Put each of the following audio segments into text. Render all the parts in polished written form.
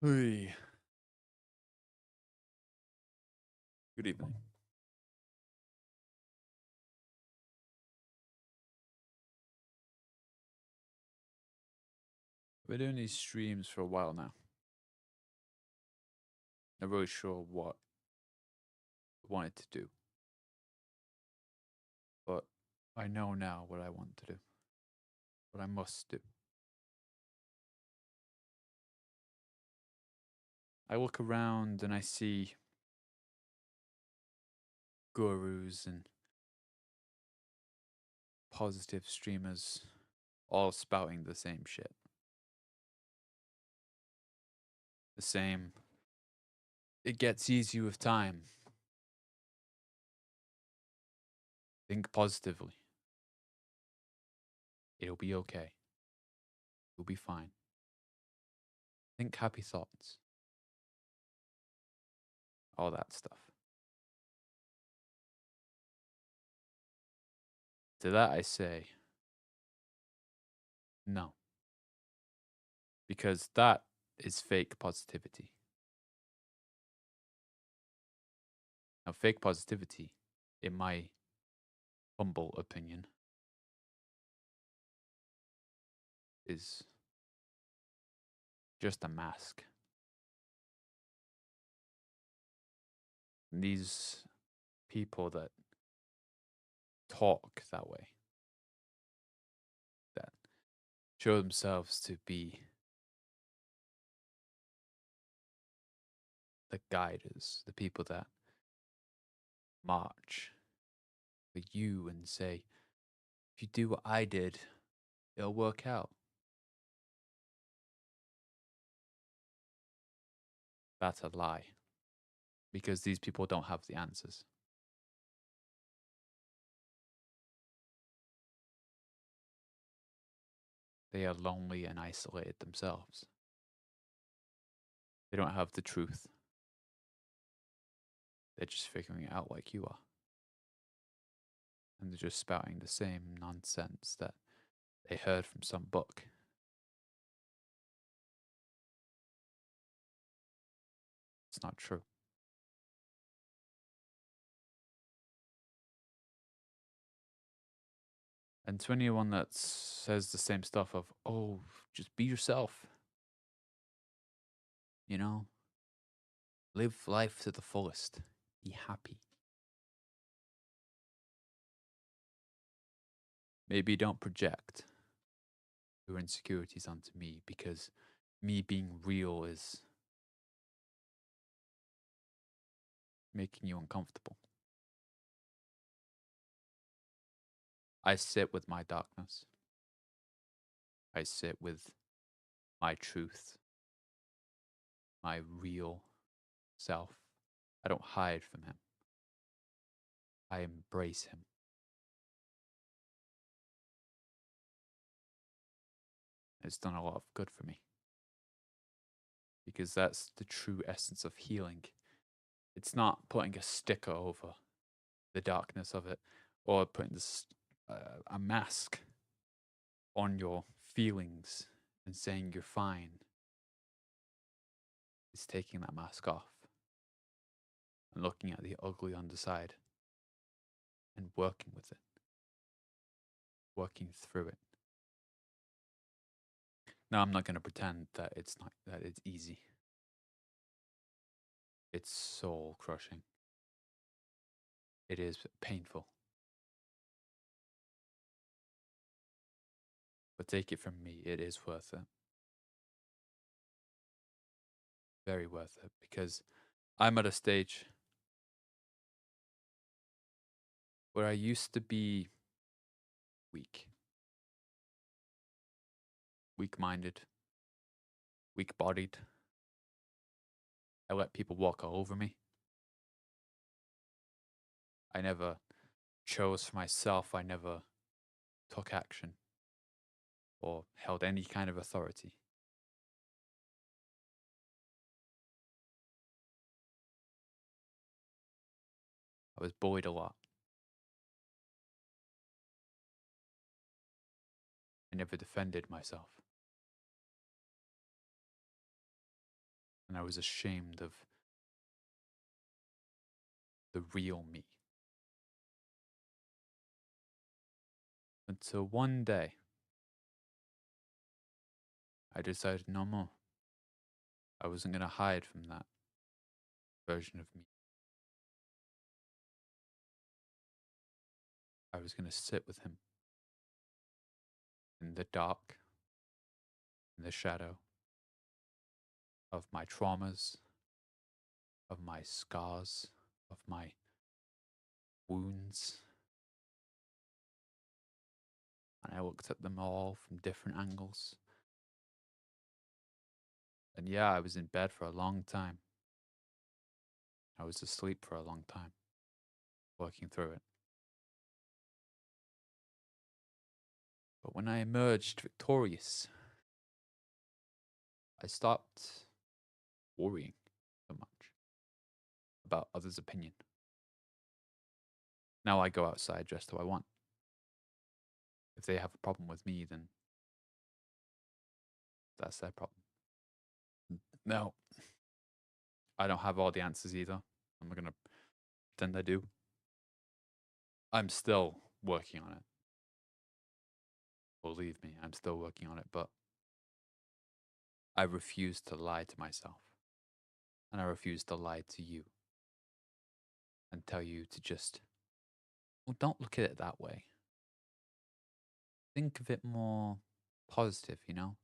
Hey, good evening. I've been doing these streams for a while now. Not really sure what I wanted to do, but I know now what I want to do, what I must do. I look around and I see gurus and positive streamers all spouting the same shit. The same, it gets easier with time. Think positively. It'll be okay. You'll be fine. Think happy thoughts. All that stuff. To that I say, no. Because that is fake positivity. Now, fake positivity, in my humble opinion, is just a mask. And these people that talk that way, that show themselves to be the guiders, the people that march for you and say, if you do what I did, it'll work out. That's a lie. Because these people don't have the answers. They are lonely and isolated themselves. They don't have the truth. They're just figuring it out like you are. And they're just spouting the same nonsense that they heard from some book. It's not true. And to anyone that says the same stuff of, oh, just be yourself, you know, live life to the fullest, be happy. Maybe don't project your insecurities onto me because me being real is making you uncomfortable. I sit with my darkness. I sit with my truth, my real self. I don't hide from him. I embrace him. It's done a lot of good for me because that's the true essence of healing. It's not putting a sticker over the darkness of it or putting this, a mask on your feelings and saying you're fine. It's taking that mask off and looking at the ugly underside and working with it, working through it. Now, I'm not going to pretend that it's not, that it's easy. It's soul crushing. It is painful. But take it from me, it is worth it. Very worth it because I'm at a stage where I used to be weak, weak minded, weak bodied. I let people walk all over me. I never chose for myself. I never took action or held any kind of authority. I was bullied a lot. I never defended myself. and I was ashamed of the real me. Until one day, I decided no more. I wasn't going to hide from that version of me. I was going to sit with him in the dark, in the shadow of my traumas, of my scars, of my wounds. And I looked at them all from different angles. And yeah, I was in bed for a long time. I was asleep for a long time, working through it. But when I emerged victorious, I stopped worrying so much about others' opinion. Now I go outside dressed how I want. If they have a problem with me, then that's their problem. Now, I don't have all the answers either. I'm not going to pretend I do. I'm still working on it. Believe me, I'm still working on it, but I refuse to lie to myself. And I refuse to lie to you and tell you to just, well, don't look at it that way. Think of it more positive, you know?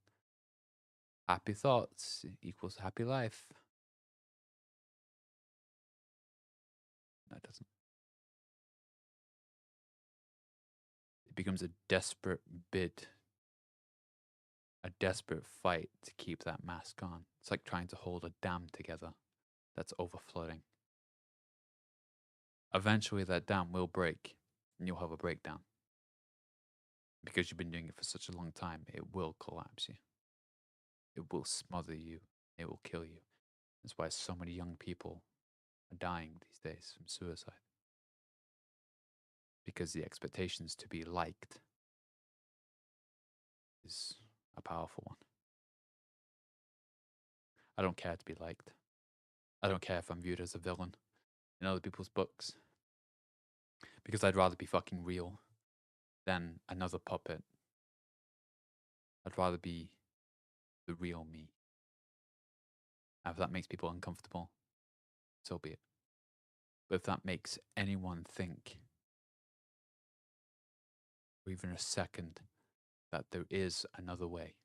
Happy thoughts equals happy life. That doesn't. It becomes a desperate bid, a desperate fight to keep that mask on. It's like trying to hold a dam together that's overflowing. Eventually, that dam will break and you'll have a breakdown. Because you've been doing it for such a long time, it will collapse you. It will smother you. It will kill you. That's why so many young people are dying these days from suicide. Because the expectations to be liked is a powerful one. I don't care to be liked. I don't care if I'm viewed as a villain in other people's books. Because I'd rather be fucking real than another puppet. I'd rather be the real me. And if that makes people uncomfortable, so be it. But if that makes anyone think, or even a second, that there is another way,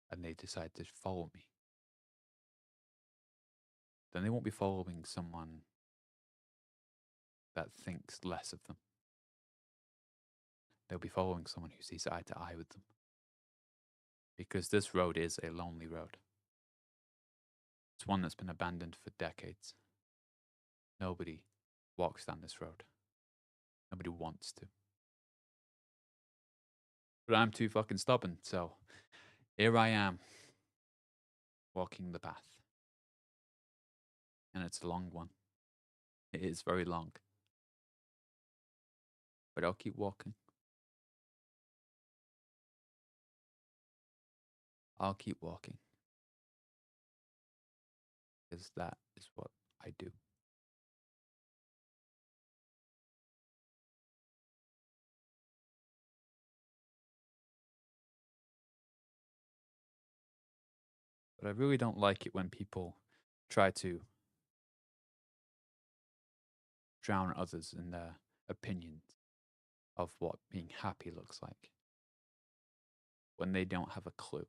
and they decide to follow me, then they won't be following someone that thinks less of them. They'll be following someone who sees eye to eye with them. Because this road is a lonely road. It's one that's been abandoned for decades. Nobody walks down this road. Nobody wants to. But I'm too fucking stubborn, so here I am, walking the path. And it's a long one. It is very long. But I'll keep walking. I'll keep walking. Because that is what I do. But I really don't like it when people try to drown others in their opinions of what being happy looks like when they don't have a clue.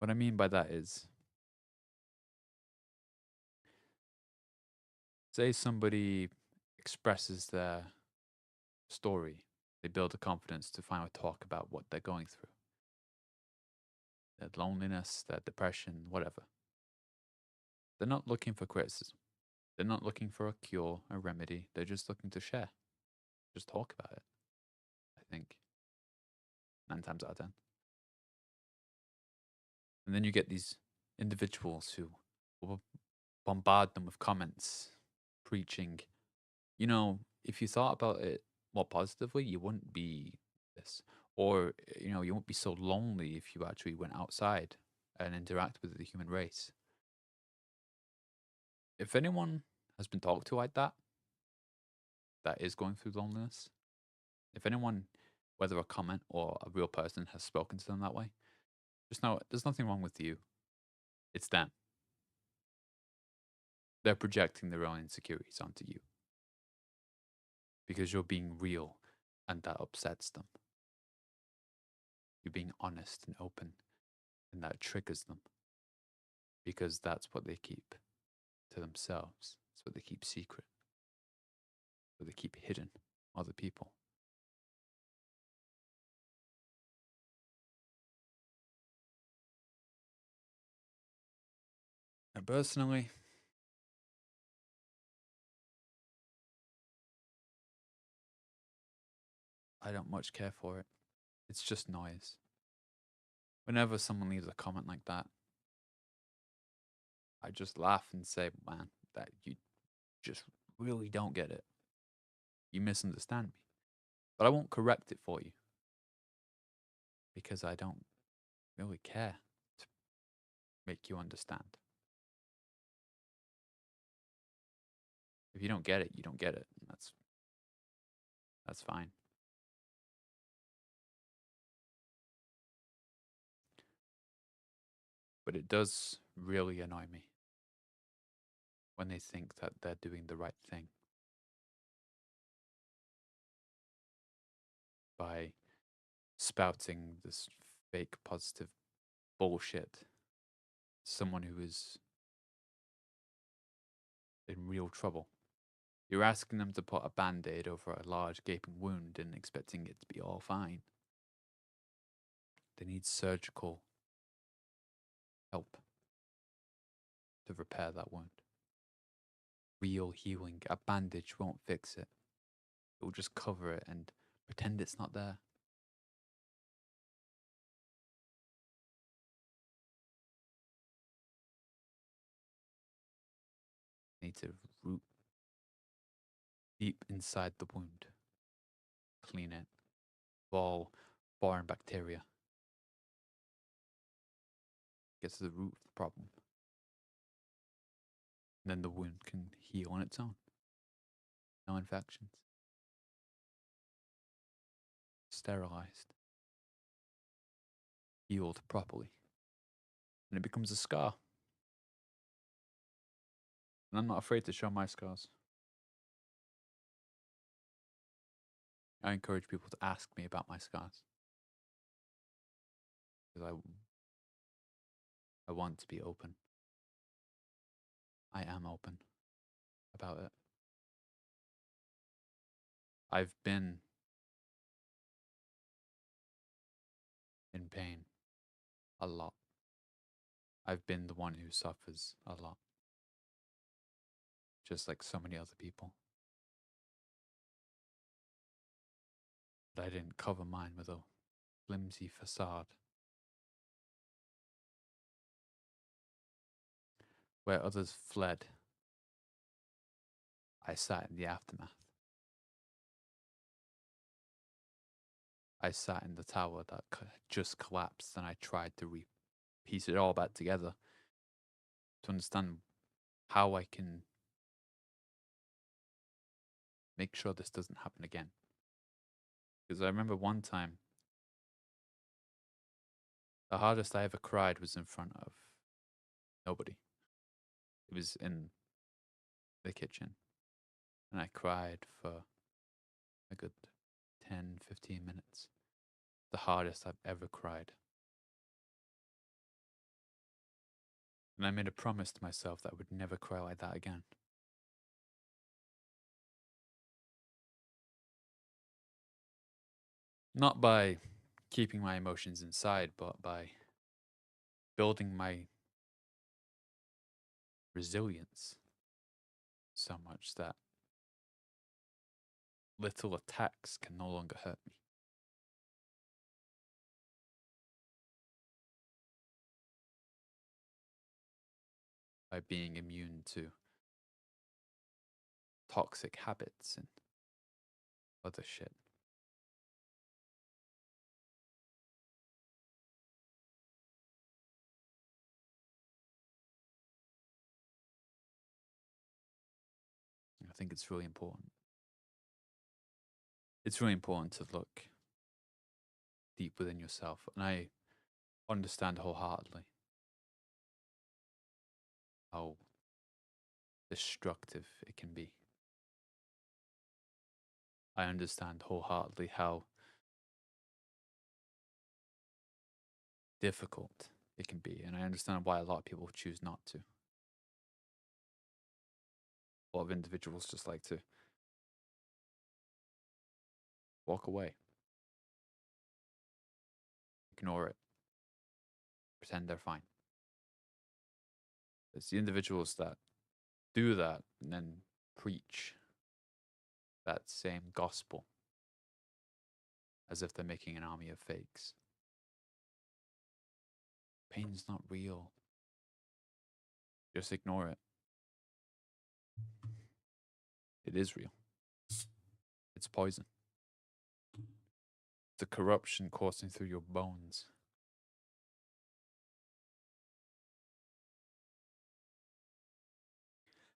What I mean by that is, say somebody expresses their story, they build a confidence to finally talk about what they're going through, their loneliness, their depression, whatever. They're not looking for criticism. They're not looking for a cure, a remedy. They're just looking to share, just talk about it. I think 9 times out of 10. And then you get these individuals who will bombard them with comments, preaching. You know, if you thought about it more positively, you wouldn't be this. Or, you won't be so lonely if you actually went outside and interact with the human race. If anyone has been talked to like that is going through loneliness, if anyone, whether a comment or a real person, has spoken to them that way, just know there's nothing wrong with you. It's them. They're projecting their own insecurities onto you because you're being real and that upsets them. You're being honest and open and that triggers them because that's what they keep to themselves. It's what they keep secret, what they keep hidden from other people. And personally, I don't much care for it. It's just noise. Whenever someone leaves a comment like that, I just laugh and say, man, that you just really don't get it. You misunderstand me. But I won't correct it for you because I don't really care to make you understand. If you don't get it, you don't get it. That's fine. But it does really annoy me when they think that they're doing the right thing by spouting this fake positive bullshit. Someone who is in real trouble. You're asking them to put a band aid over a large gaping wound and expecting it to be all fine. They need surgical help to repair that wound. Real healing. A bandage won't fix it, it will just cover it and pretend it's not there. Need to root deep inside the wound, clean it of all foreign bacteria. Get to the root of the problem. And then the wound can heal on its own. No infections. Sterilized. Healed properly. And it becomes a scar. And I'm not afraid to show my scars. I encourage people to ask me about my scars. Because I want to be open. I am open about it. I've been in pain a lot. I've been the one who suffers a lot. Just like so many other people. But I didn't cover mine with a flimsy facade. Where others fled, I sat in the aftermath. I sat in the tower that just collapsed and I tried to piece it all back together to understand how I can make sure this doesn't happen again. Because I remember one time, the hardest I ever cried was in front of nobody. It was in the kitchen. And I cried for a good 10, 15 minutes. The hardest I've ever cried. And I made a promise to myself that I would never cry like that again. Not by keeping my emotions inside, but by building my resilience so much that little attacks can no longer hurt me. By being immune to toxic habits and other shit. I think it's really important. It's really important to look deep within yourself, and I understand wholeheartedly how destructive it can be. I understand wholeheartedly how difficult it can be, and I understand why a lot of people choose not to. A lot of individuals just like to walk away, ignore it, pretend they're fine. It's the individuals that do that and then preach that same gospel as if they're making an army of fakes. Pain's not real. Just ignore it. It is real. It's poison. The corruption coursing through your bones.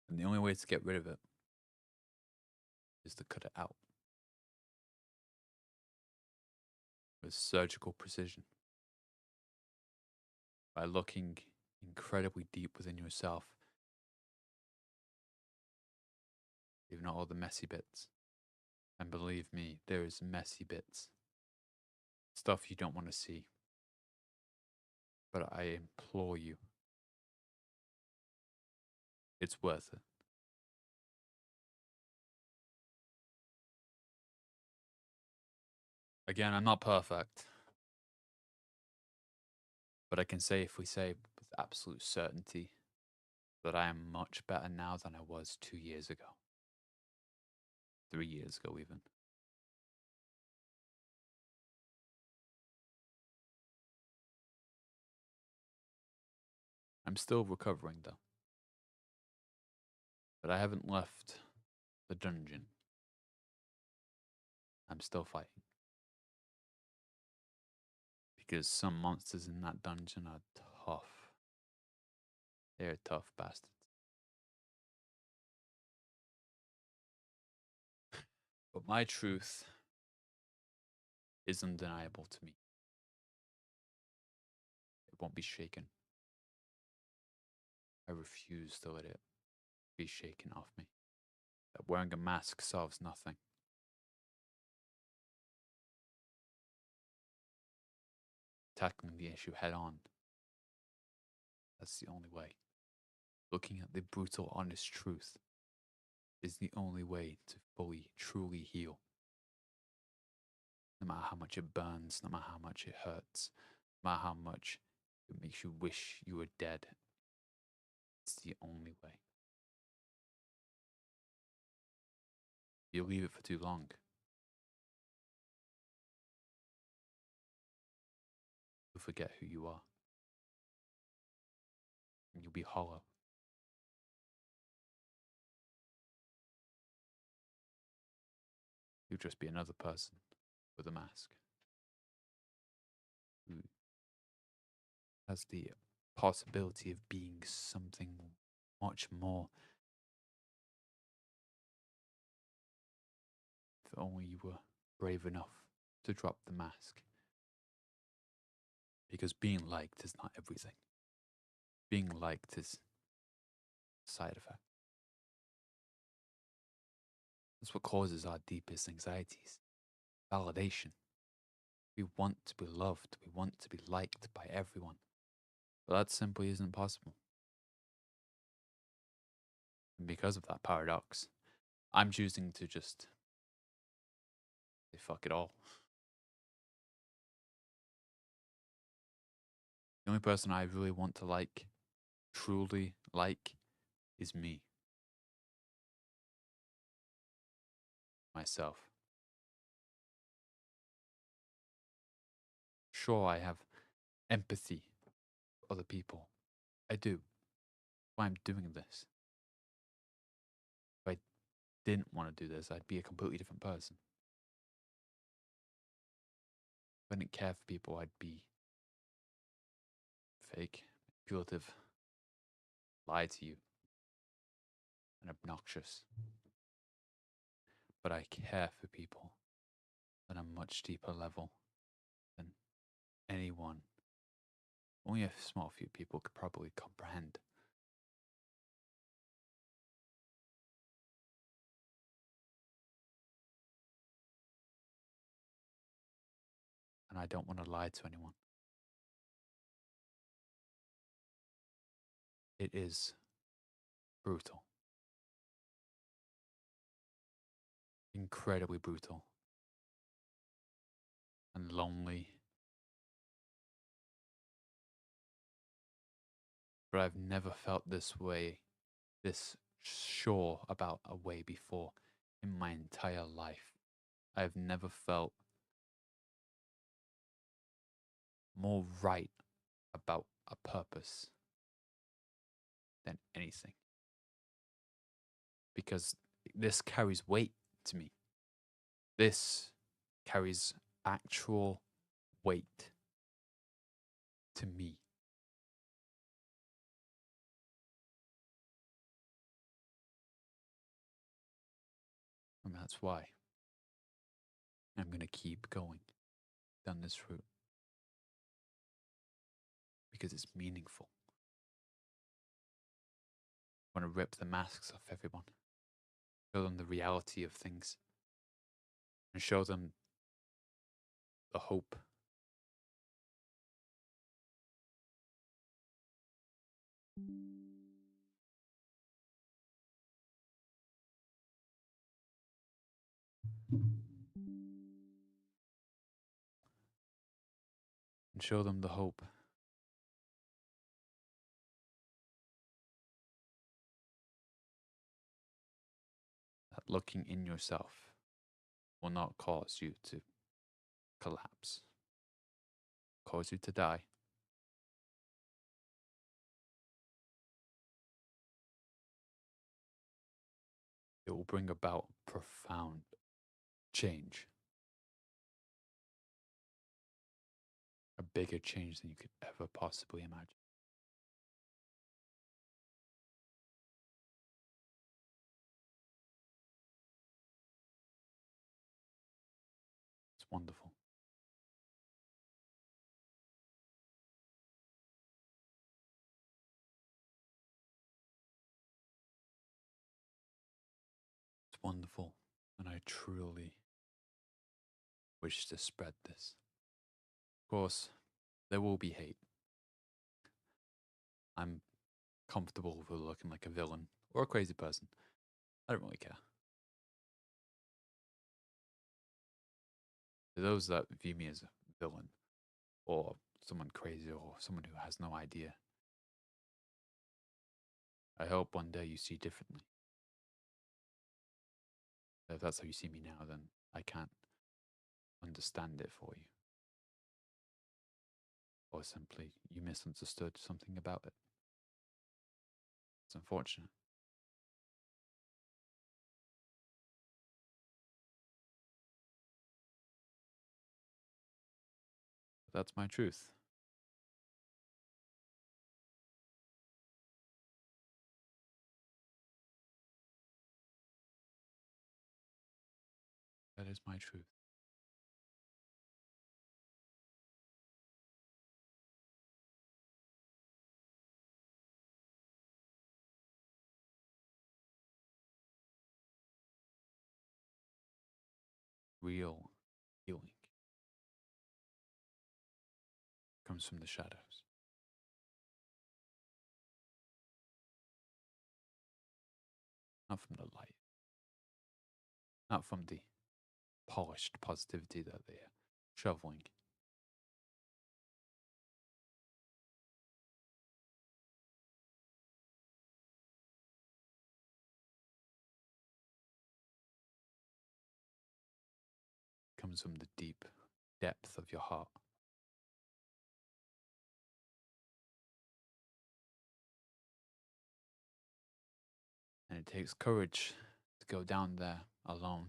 And the only way to get rid of it is to cut it out with surgical precision by looking incredibly deep within yourself, even all the messy bits. And believe me, there is messy bits. Stuff you don't want to see. But I implore you, it's worth it. Again, I'm not perfect. But I can safely say with absolute certainty that I am much better now than I was 2 years ago. 3 years ago, even. I'm still recovering, though. But I haven't left the dungeon. I'm still fighting. Because some monsters in that dungeon are tough. They're tough bastards. But my truth is undeniable to me. It won't be shaken. I refuse to let it be shaken off me. That wearing a mask solves nothing. Tackling the issue head on. That's the only way. Looking at the brutal, honest truth is the only way to fully, truly heal. No matter how much it burns, no matter how much it hurts, no matter how much it makes you wish you were dead, it's the only way. You leave it for too long, you'll forget who you are. And you'll be hollow. You'll just be another person with a mask who has the possibility of being something much more. If only you were brave enough to drop the mask. Because being liked is not everything. Being liked is a side effect. That's what causes our deepest anxieties. Validation. We want to be loved. We want to be liked by everyone. But that simply isn't possible. And because of that paradox, I'm choosing to just say fuck it all. The only person I really want to like, truly like, is me. Myself. Sure, I have empathy for other people. I do. Why I'm doing this. If I didn't want to do this, I'd be a completely different person. didn't care for people, I'd be fake, manipulative, lie to you, and obnoxious. But I care for people on a much deeper level than anyone, only a small few people could probably comprehend. And I don't want to lie to anyone. It is brutal. Incredibly brutal. And lonely. But I've never felt this way, this sure about a way before in my entire life. I've never felt more right about a purpose than anything. Because this carries weight to me. This carries actual weight to me. And that's why I'm going to keep going down this route. Because it's meaningful. I want to rip the masks off everyone. Show them the reality of things. And show them the hope. And show them the hope. That looking in yourself will not cause you to collapse, cause you to die. It will bring about profound change. A bigger change than you could ever possibly imagine. It's wonderful. It's wonderful. And I truly wish to spread this. Of course, there will be hate. I'm comfortable with looking like a villain or a crazy person. I don't really care. To those that view me as a villain or someone crazy or someone who has no idea, I hope one day you see differently. If that's how you see me now, then I can't understand it for you. Or simply you misunderstood something about it. It's unfortunate. But that's my truth. That is my truth. Real healing comes from the shadows, not from the light, not from the polished positivity that they are shoveling. It comes from the deep depth of your heart. And it takes courage to go down there alone.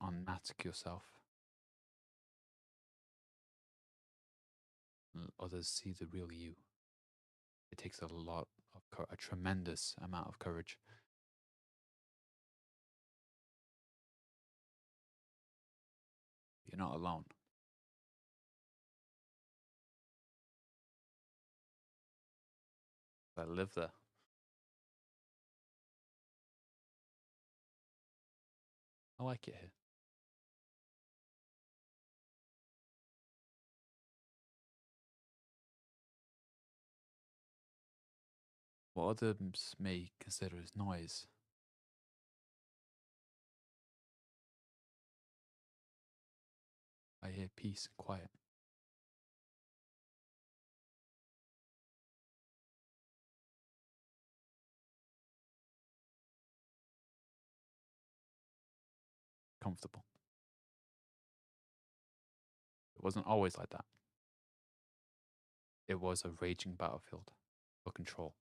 unmask yourself. And others see the real you. It takes a lot of a tremendous amount of courage. You're not alone. I live there. I like it here. What others may consider as noise, I hear peace and quiet. Comfortable. It wasn't always like that. It was a raging battlefield for control,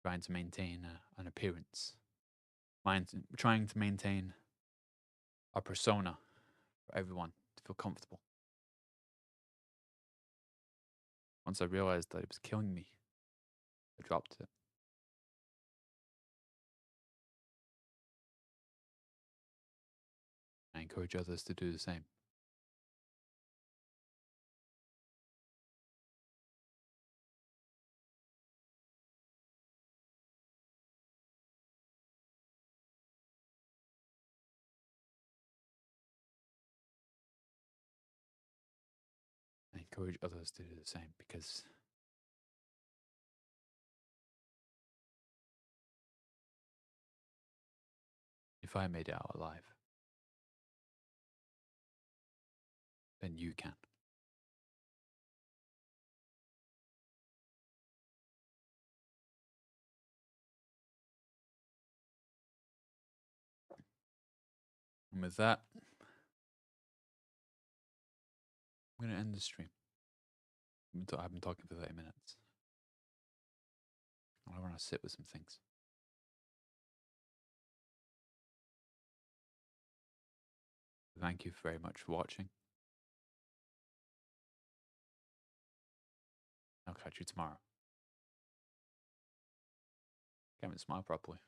trying to maintain an appearance, trying to maintain a persona for everyone to feel comfortable. Once I realized that it was killing me, I dropped it. I encourage others to do the same. I encourage others to do the same because if I made it out alive, then you can. And with that, I'm going to end the stream. I've been talking for 30 minutes. I want to sit with some things. Thank you very much for watching. I'll catch you tomorrow. Can't even smile properly.